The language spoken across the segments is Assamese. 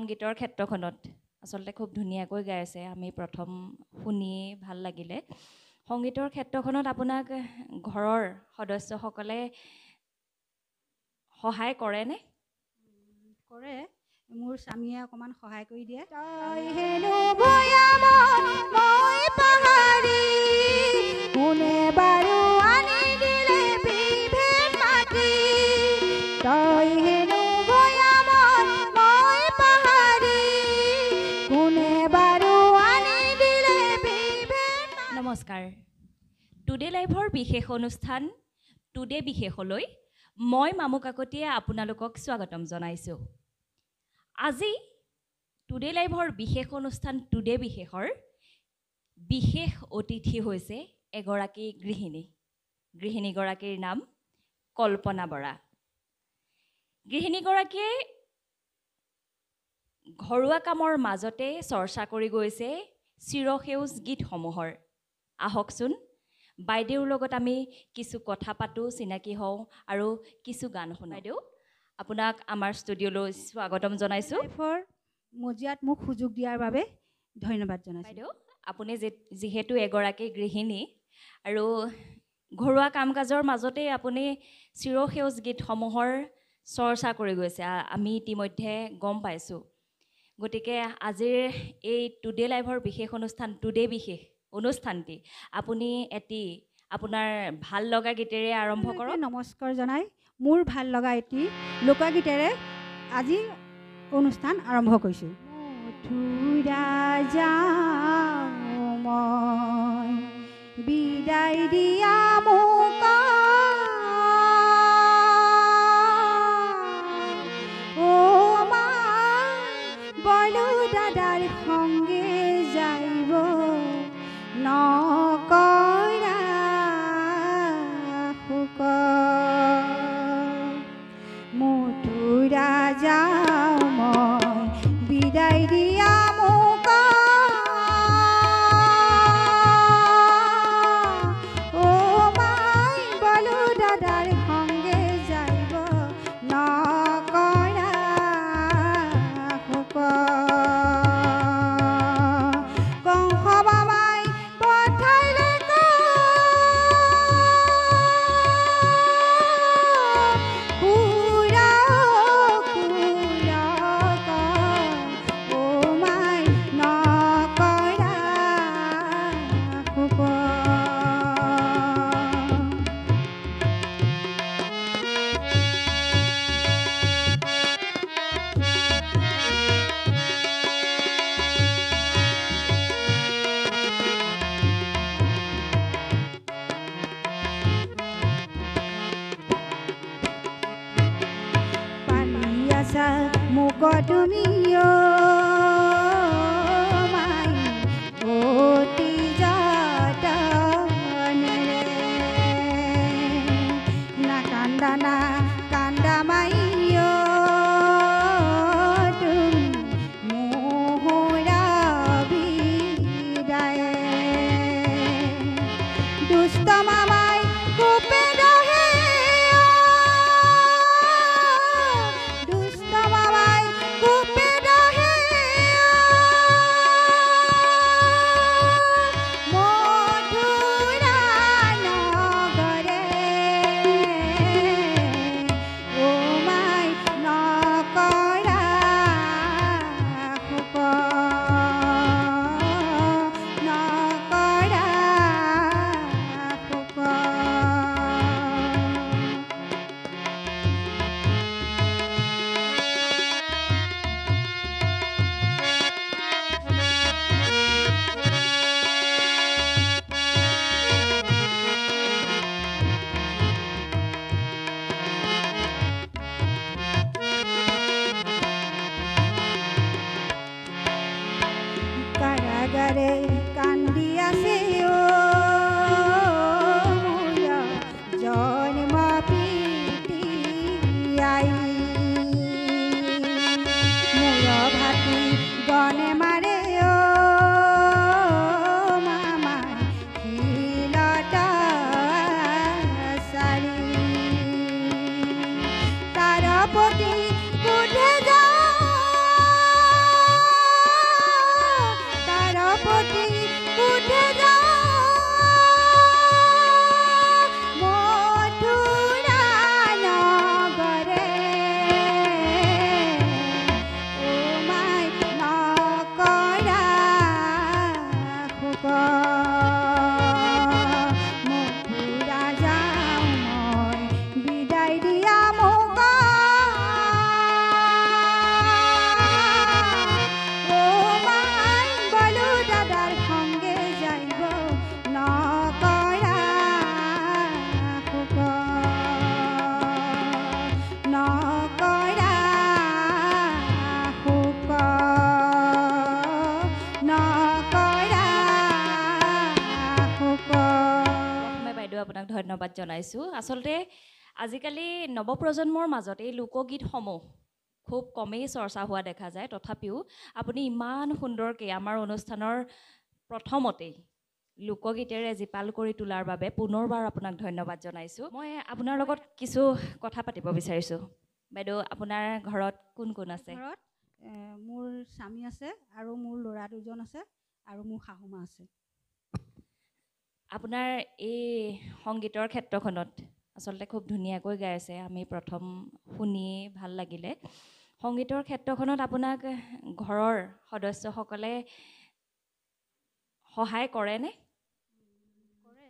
সংগীতৰ ক্ষেত্ৰখনত আচলতে খুব ধুনীয়াকৈ গাই আছে আমি প্ৰথম শুনি ভাল লাগিলে সংগীতৰ ক্ষেত্ৰখনত আপোনাক ঘৰৰ সদস্যসকলে সহায় কৰেনে কৰে মোৰ স্বামীয়ে অকমান সহায় কৰি দিয়ে তই হেনো ভৈয়ামৰ মই পাহাৰী কোনে বাৰু আনি দিলে বিভেদ মাটি তই হেনো ভৈয়ামৰ মই পাহাৰী কোনে বাৰু আনি দিলে বিভেদ নমস্কাৰ টুডে লাইভৰ বিশেষ অনুষ্ঠান টুডে বিশেষলৈ মই মামু কাকতিয়ে আপোনালোকক স্বাগতম জনাইছোঁ আজি টুডে লাইভৰ বিশেষ অনুষ্ঠান টুডে বিশেষৰ বিশেষ অতিথি হৈছে এগৰাকী গৃহিণীগৰাকীৰ নাম কল্পনা বৰা গৃহিণীগৰাকীয়ে ঘৰুৱা কামৰ মাজতে চৰ্চা কৰি গৈছে চিৰসেউজ গীতসমূহৰ আহকচোন বাইদেউৰ লগত আমি কিছু কথা পাতোঁ চিনাকি হওঁ আৰু কিছু গান শুনাই দিওঁ আপোনাক আমাৰ ষ্টুডিঅ'লৈ স্বাগতম জনাইছোঁ মজিয়াত মোক সুযোগ দিয়াৰ বাবে ধন্যবাদ জনাইছোঁ বাইদেউ আপুনি যিহেতু এগৰাকী গৃহিণী আৰু ঘৰুৱা কাম কাজৰ মাজতেই আপুনি চিৰসেউজ গীতসমূহৰ চৰ্চা কৰি গৈছে আমি ইতিমধ্যে গম পাইছোঁ গতিকে আজিৰ এই টুডে লাইভৰ বিশেষ অনুষ্ঠান টুডে বিশেষ অনুষ্ঠানটি আপুনি আপোনাৰ ভাল লগা গীতেৰে আৰম্ভ কৰক নমস্কাৰ জনাই মোৰ ভাল লগা এটি লোকগীতেৰে আজি অনুষ্ঠান আৰম্ভ কৰিছোঁ মথুৰা যাওঁ মই বিদায় দিয়া মোক অ' মা বলো দাদাৰ সংগে যাইব নকৰা শোক মথুৰা যাওঁ মই বিদায় দিয়া মোক অ' মাই বলো দাদাৰ সংগে যাইব নকৰা শোক কংস বাবাই পঠাইলে মোক তুমি মাই অতি যতনেৰে না কান্দা না কান্দা মাই তুমি মোহৰা বিদায় দুষ্ট মামাই কোপে দহে দুষ্ট মামাই কোপে আপোনাক ধন্যবাদ জনাইছোঁ আচলতে আজিকালি নৱপ্ৰজন্মৰ মাজত এই লোকগীতসমূহ খুব কমেই চৰ্চা হোৱা দেখা যায় তথাপিও আপুনি ইমান সুন্দৰকৈ আমাৰ অনুষ্ঠানৰ প্ৰথমতেই লোকগীতেৰে জীপাল কৰি তোলাৰ বাবে পুনৰবাৰ আপোনাক ধন্যবাদ জনাইছোঁ মই আপোনাৰ লগত কিছু কথা পাতিব বিচাৰিছোঁ বাইদেউ আপোনাৰ ঘৰত কোন কোন আছে ঘৰত মোৰ স্বামী আছে আৰু মোৰ ল'ৰা দুজন আছে আৰু মোৰ শাহুমা আছে আপোনাৰ এই সংগীতৰ ক্ষেত্ৰখনত আচলতে খুব ধুনীয়াকৈ গাই আছে আমি প্ৰথম শুনি ভাল লাগিলে সংগীতৰ ক্ষেত্ৰখনত আপোনাক ঘৰৰ সদস্যসকলে সহায় কৰেনে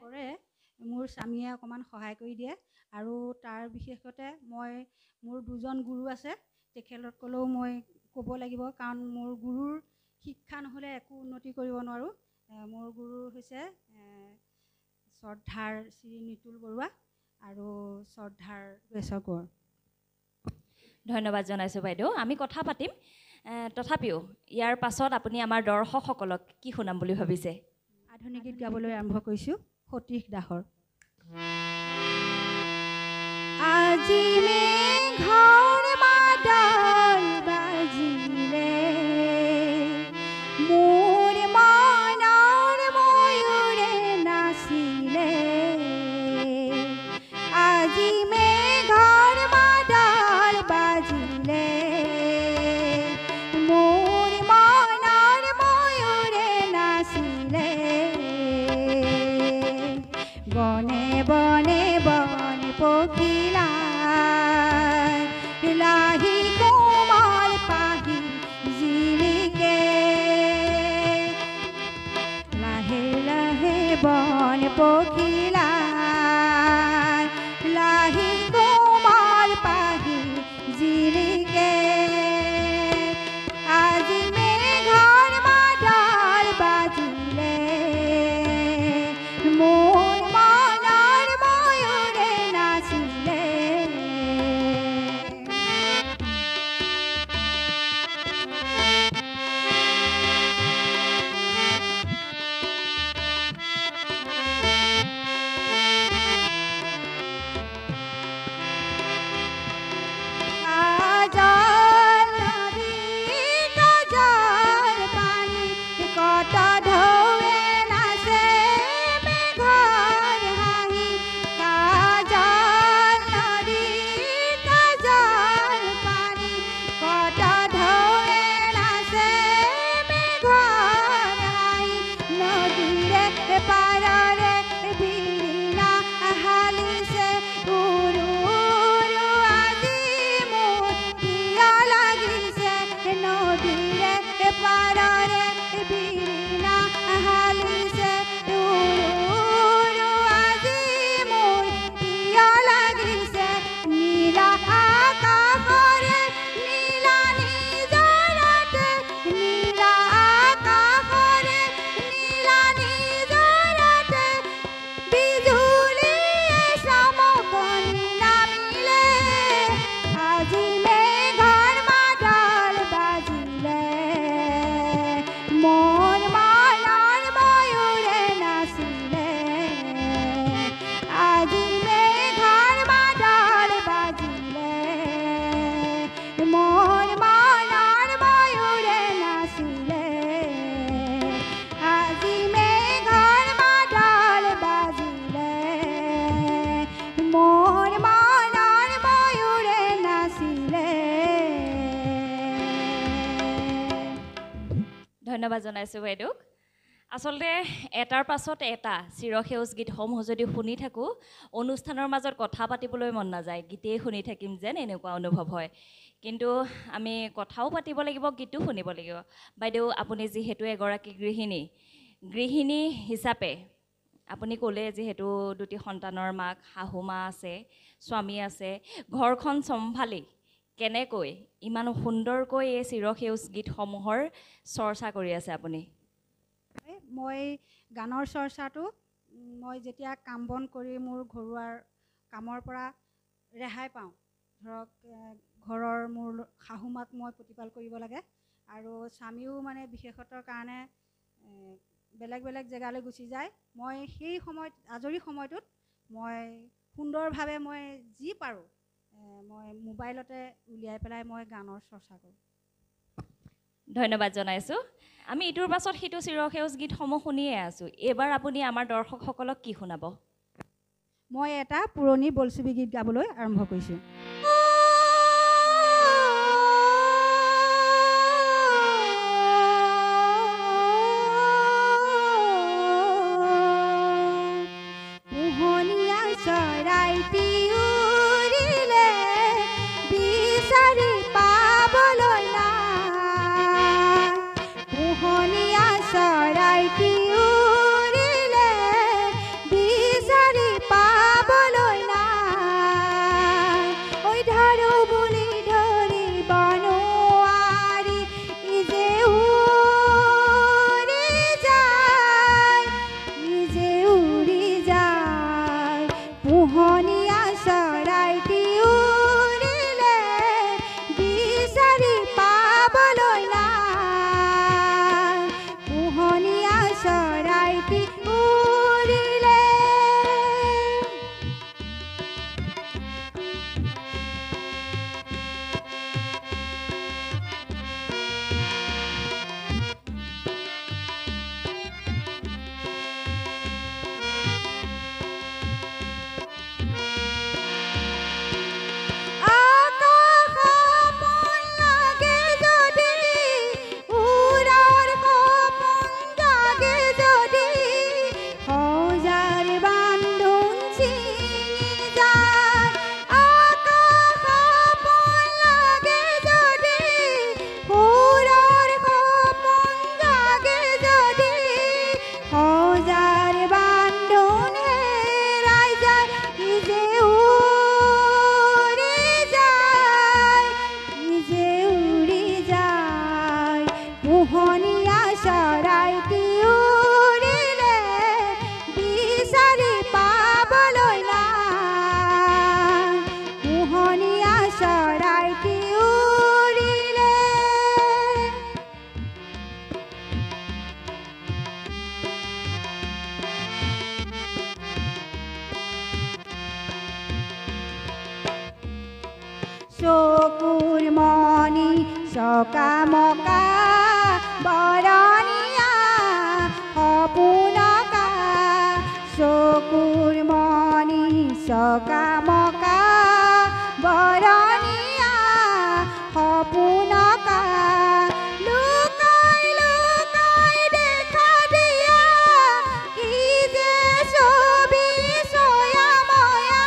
কৰে মোৰ স্বামীয়ে অকণমান সহায় কৰি দিয়ে আৰু তাৰ বিশেষতে মই মোৰ দুজন গুৰু আছে তেখেতসকলেও মই ক'ব লাগিব কাৰণ মোৰ গুৰুৰ শিক্ষা নহ'লে একো উন্নতি কৰিব নোৱাৰোঁ মোৰ গুৰু হৈছে শ্ৰদ্ধাৰ শ্ৰী নিতুল বৰুৱা আৰু শ্ৰদ্ধাৰ বেশ্বৰ কোঁৱৰ ধন্যবাদ জনাইছোঁ বাইদেউ আমি কথা পাতিম তথাপিও ইয়াৰ পাছত আপুনি আমাৰ দৰ্শকসকলক কি শুনাম বুলি ভাবিছে আধুনিক গীত গাবলৈ আৰম্ভ কৰিছোঁ সতীশ দাসৰ আজি মেঘৰ মাদল বাজিলে মোৰ মনৰ ময়ূৰে নাচিলে আজি মেঘৰ মাদল বাজিলে মোৰ মনৰ ময়ূৰে নাচিলে বনে বনে বন পখিলা লাহি কোমল পাহি জিলিকে লাহে লাহে বন পখিলা লাহি কোমল পাহি জিলিকে আজি মেঘৰ মাদল বাজিলে মোৰ মনৰ ময়ূৰে নাচিলে কাজল নদী কাজল পানী কত ঢৌৱে নাচে মেঘৰ হাঁহি কাজল নদী কাজল পানী কত ঢৌৱে নাচে মেঘৰ হাঁহি নদীৰে পাৰৰে বিৰিণা হালিছে উৰু উৰু আজি মোৰ প্ৰিয় লাগিছে নদীৰে পাৰৰে বিৰিণা হালিছে উৰু উৰু আজি মোৰ প্ৰিয় লাগিছে নীলা আকাশৰে নীলা নিজৰাতে নীলা আকাশৰে নীলা নিজৰাতে বিজুলীয়ে চমকনি নামিলে আজি মেঘৰ মাদল বাজিলে মোৰ মনৰ ময়ূৰে নাচিলে আজি মেঘৰ মাদল বাজিলে মোৰ মনৰ ময়ূৰে নাচিলে আজি মেঘৰ মাদল বাজিলে মোৰ মনৰ ময়ূৰে নাচিলে ধন্যবাদ জনাইছোঁ বাইদেউক আচলতে এটাৰ পাছত এটা চিৰসেউজ গীতসমূহ যদি শুনি থাকোঁ অনুষ্ঠানৰ মাজত কথা পাতিবলৈ মন নাযায় গীতেই শুনি থাকিম যেন এনেকুৱা অনুভৱ হয় কিন্তু আমি কথাও পাতিব লাগিব গীতো শুনিব লাগিব বাইদেউ আপুনি যিহেতু এগৰাকী গৃহিণী হিচাপে আপুনি ক'লে যিহেতু দুটি সন্তানৰ মাক শাহুমা আছে স্বামী আছে ঘৰখন চম্ভালি কেনেকৈ ইমান সুন্দৰকৈ এই চিৰসেউজ গীতসমূহৰ চৰ্চা কৰি আছে আপুনি মই গানৰ চৰ্চাটো মই যেতিয়া কাম বন কৰি মোৰ ঘৰুৱা কামৰ পৰা ৰেহাই পাওঁ ধৰক ঘৰৰ মোৰ শাহুমাক মই প্ৰতিপাল কৰিব লাগে আৰু স্বামীও মানে বিশেষত্বৰ কাৰণে বেলেগ বেলেগ জেগালৈ গুচি যায় মই সেই সময়ত আজৰি সময়টোত মই সুন্দৰভাৱে মই যি পাৰোঁ মই মোবাইলতে উলিয়াই পেলাই মই গানৰ চৰ্চা কৰোঁ। ধন্যবাদ জনাইছোঁ। আমি ইটোৰ পাছত সিটো চিৰসেউজ গীতসমূহ শুনিয়ে আছোঁ। এইবাৰ আপুনি আমাৰ দৰ্শকসকলক কি শুনাব? মই এটা পুৰণি বোলছবি গীত গাবলৈ আৰম্ভ কৰিছোঁ। চকুৰ মণি চকামকা বৰণীয়া সপোনকা চকুৰ মণি চকামকা বৰণীয়া সপোনকা লুকাই লুকাই দেখা দিয়া কি যে ছবি ছয়াময়া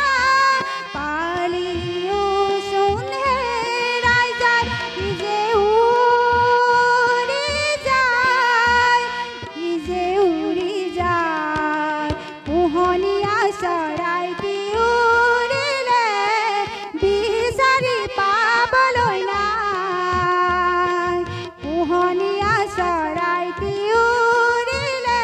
পালিও চোন হেৰাই যায় কি যে উৰি যায় কি যে উৰি যায় পোহনীয়া চৰাইটি উৰিলে বিচাৰি পাবলৈ নাই পোহনীয়া চৰাইটি উৰিলে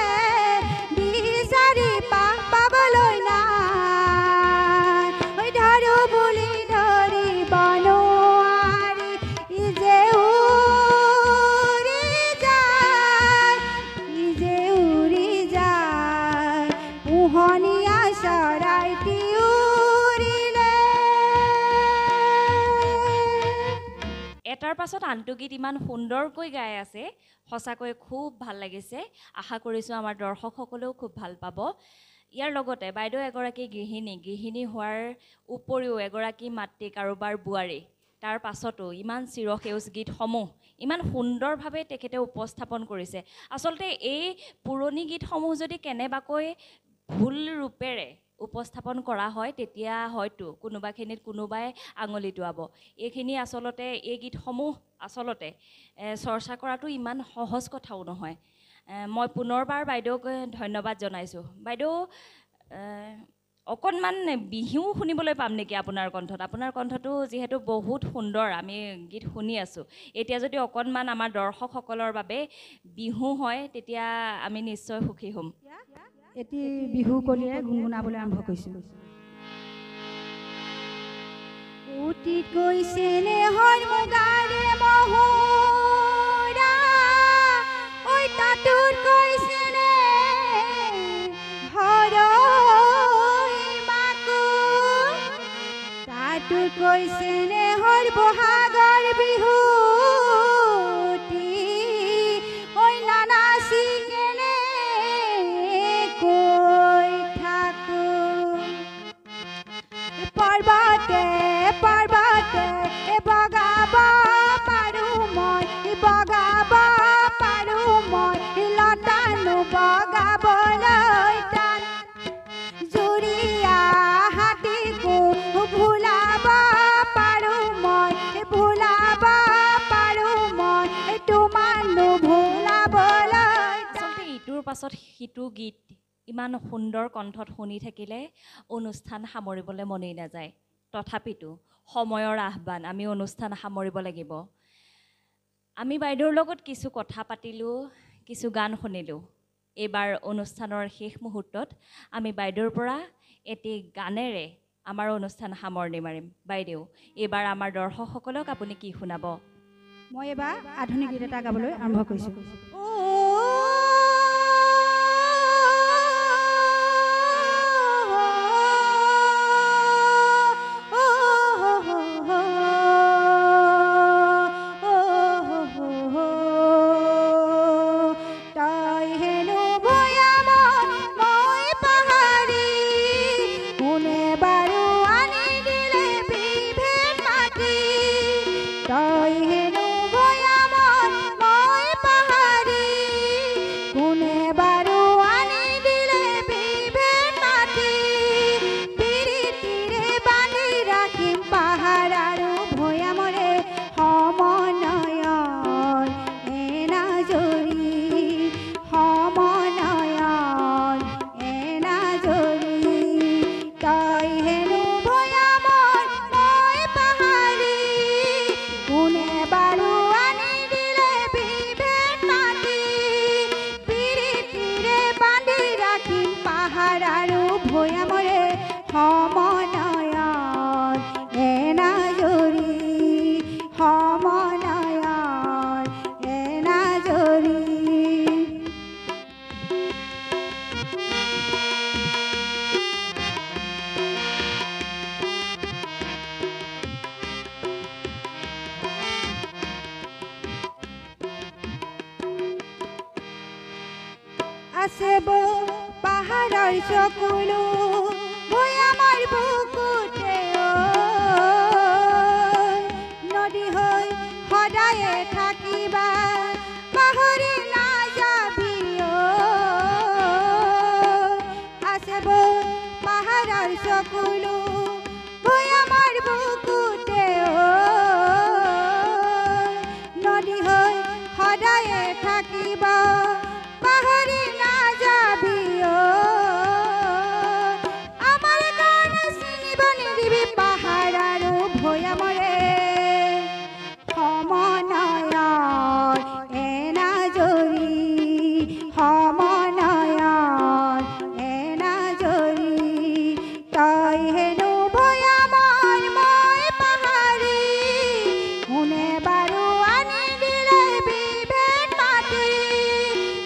বিচাৰি পাবলৈ নাই ঐ ধৰো বুলি ধৰিব নোৱাৰি ই যে উৰি যায় ই যে উৰি যায় পোহনীয়া চৰাইটি উৰিলে। এটাৰ পাছত আনটো গীত ইমান সুন্দৰকৈ গাই আছে, সঁচাকৈ খুব ভাল লাগিছে। আশা কৰিছোঁ আমাৰ দৰ্শকসকলেও খুব ভাল পাব। ইয়াৰ লগতে বাইদেউ এগৰাকী গৃহিণী হোৱাৰ উপৰিও এগৰাকী মাতৃ কাৰোবাৰ বোৱাৰী, তাৰ পাছতো ইমান চিৰসেউজ গীতসমূহ ইমান সুন্দৰভাৱে তেখেতে উপস্থাপন কৰিছে। আচলতে এই পুৰণি গীতসমূহ যদি কেনেবাকৈ ভুল ৰূপেৰে উপস্থাপন কৰা হয় তেতিয়া হয়তো কোনোবাখিনিত কোনোবাই আঙুলি টোৱাব। এইখিনি আচলতে এই গীতসমূহ আচলতে চৰ্চা কৰাটো ইমান সহজ কথাও নহয়। মই পুনৰবাৰ বাইদেউক ধন্যবাদ জনাইছোঁ। বাইদেউ অকণমান বিহু শুনিবলৈ পাম নেকি আপোনাৰ কণ্ঠত? আপোনাৰ কণ্ঠটো যিহেতু বহুত সুন্দৰ, আমি গীত শুনি আছোঁ। এতিয়া যদি অকণমান আমাৰ দৰ্শকসকলৰ বাবে বিহু হয় তেতিয়া আমি নিশ্চয় সুখী হ'ম। এটি বিহু কলিয়ে গুণগুণাবলৈ আৰম্ভ কৰিছোঁ। অতীত গৈছে নেহৰ মুগাৰে মহুৰা ঐ তাতোত গৈছে নে হৰৈ মা কৈছেনে হৰ বহাগৰ বিহুটি ঐ নানাচি কেনে কৈ থাকো পৰ্বতে পৰ্বতে বগাব পাৰো মই বগাব পাৰো মই লতানো বগাবলৈ টান জুৰিয়া হাতীকো ভুলাব পাৰো মই ভুলাব পাৰো মই তোমাৰনো ভুলাবলৈ আচলতে ইটোৰ পাছত সিটো গীত ইমান সুন্দৰ কণ্ঠত শুনি থাকিলে অনুষ্ঠান সামৰিবলৈ মনেই নাযায়। তথাপিতো সময়ৰ আহ্বান, আমি অনুষ্ঠান সামৰিব লাগিব। আমি বাইদেউৰ লগত কিছু কথা পাতিলোঁ, কিছু গান শুনিলোঁ। এইবাৰ অনুষ্ঠানৰ শেষ মুহূৰ্তত আমি বাইদেউৰ পৰা এটি গানেৰে আমাৰ অনুষ্ঠান সামৰণি মাৰিম। বাইদেউ, এইবাৰ আমাৰ দৰ্শকসকলক আপুনি কি শুনাব? মই এবাৰ আধুনিক গীত এটা গাবলৈ আৰম্ভ কৰিছোঁ। তই হেনো ভৈয়ামত মই পাহাৰী কোনে বাৰু আনি দিলে বিভেদ মাতি তই হেনো ভৈয়ামত মই পাহাৰী কোনে বাৰু আনি দিলে বিভেদ মাতি পিৰিতিৰে বান্ধি ৰাখিম পাহাৰ আৰু ভৈয়ামৰে সমন্বয়ৰ এনাজৰী সমন্বয়ৰ এনাজৰী তই হেনো ভৈয়ামত মই পাহাৰী কোনে বাৰু আনি দিলে বিভেদ মাতি পিৰিতিৰে বান্ধি ৰাখিম পাহাৰ আৰু ভৈয়ামৰে সমন্বয়ৰ এনাজৰী সমন্বয়ৰ এনাজৰী আছে বৌ পাহাৰৰ চকুলো ভৈয়ামৰ বুকুতে নদী হৈ সদায়ে থাকিবা পাহৰি নাযাবি আছে বৌ পাহাৰৰ চকুলো ভৈয়ামৰ বুকুতে নদী হৈ সদায়ে থাকিবা পাহৰি নাযাবি আমাৰ কাৰণে চিনিব নিদিবি পাহাৰ আৰু ভৈয়ামৰে সমন্বয়ৰ এনাজৰী সমন্বয়ৰ এনাজৰী তই হেনো ভৈয়ামৰ মই পাহাৰী কোনে বাৰু আনি দিলে বিভেদ মাতি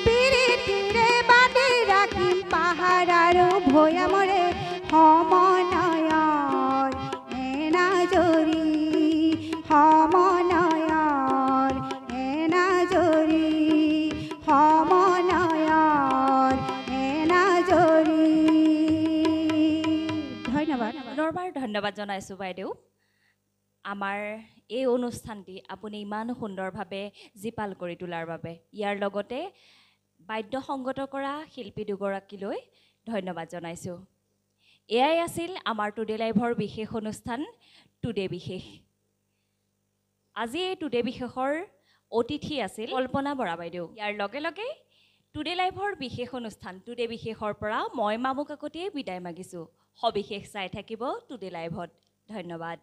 পিৰিতিৰে বান্ধি ৰাখিম পাহাৰ আৰু ভৈয়ামৰে সমন্বয়ৰ এনাজৰী সমন্বয়ৰ এনাজৰী সমন্বয়ৰ এনাজৰী ধন্যবাদ। পুনৰবাৰ ধন্যবাদ জনাইছোঁ বাইদেউ। আমাৰ এই অনুষ্ঠানটি আপুনি ইমান সুন্দৰভাৱে জীপাল কৰি তোলাৰ বাবে। ইয়াৰ লগতে বাদ্যসংগত কৰা শিল্পী দুগৰাকীলৈ ধন্যবাদ জনাইছোঁ। এয়াই আছিল আমাৰ টুডে লাইভৰ বিশেষ অনুষ্ঠান টুডে বিশেষ। আজি এই টুডে বিশেষৰ অতিথি আছিল কল্পনা বৰা বাইদেউ। ইয়াৰ লগে লগে টুডে লাইভৰ বিশেষ অনুষ্ঠান টুডে বিশেষৰ পৰা মই মামু কাকতিয়ে বিদায় মাগিছোঁ। সবিশেষ চাই থাকিব টুডে লাইভত। ধন্যবাদ।